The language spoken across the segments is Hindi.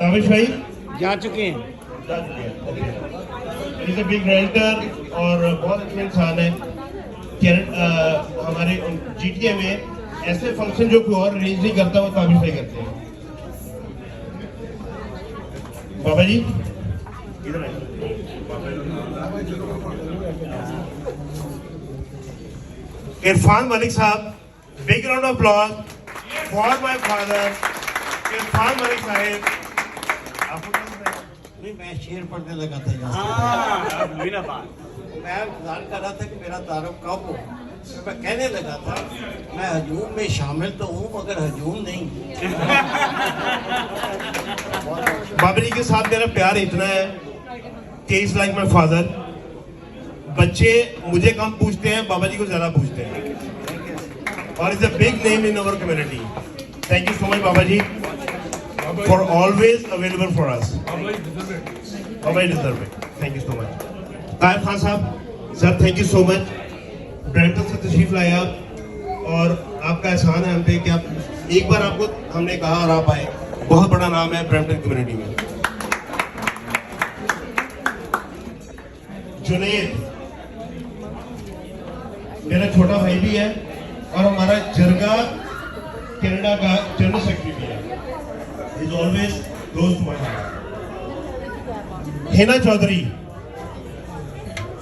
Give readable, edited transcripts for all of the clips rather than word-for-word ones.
ताबिश भाई जा चुके हैं। इज ए बिग राइटर और बहुत अच्छे इंसान है। हमारे GTA में ऐसे फंक्शन जो कोई और अरेंज नहीं करता वो ताबिश भाई करते हैं। बाबा जी इधर आइए। इरफान मलिक साहब, big round of applause for my father Irfan Malik साहब। नहीं, मैं शेर पढ़ने लगा था यहाँ। मैं इंतजार कर रहा था कि मेरा तारुफ कब हो। तो मैं कहने लगा था मैं हजूम में शामिल तो हूँ मगर हजूम नहीं। बाबा जी के साथ मेरा प्यार इतना है कि इज लाइक माय फादर। बच्चे मुझे कम पूछते हैं, बाबा जी को ज्यादा पूछते हैं और is a big name in our community. Thank you so much Baba ji for always available for us. Baba ji deserve it. Thank you so much. Tahir Khan Sahab, sir thank you so much. Brampton से तशरीफ लाए आप और आपका एहसान है हम पे कि आप एक बार आपको हमने कहा और आप आए। बहुत बड़ा नाम है ब्रैम्पटन कम्युनिटी में। जुनैद मेरा छोटा भाई भी है और हमारा जरगा कनाडा का जनरल सेक्रेटरी भी है। Is always close to my heart. Hina Chaudhary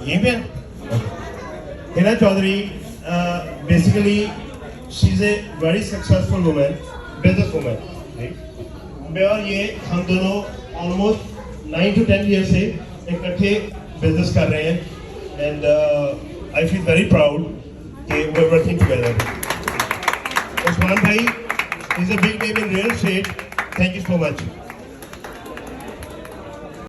ये भी है। Hina Chaudhary basically she is a very successful women, business women. मैं और ये हम दोनों ऑलमोस्ट 9 to 10 ईयर से इकट्ठे बिजनेस कर रहे हैं and I feel very proud कि we are working together. Usman Bhai is a big name in real estate. Thank you so much.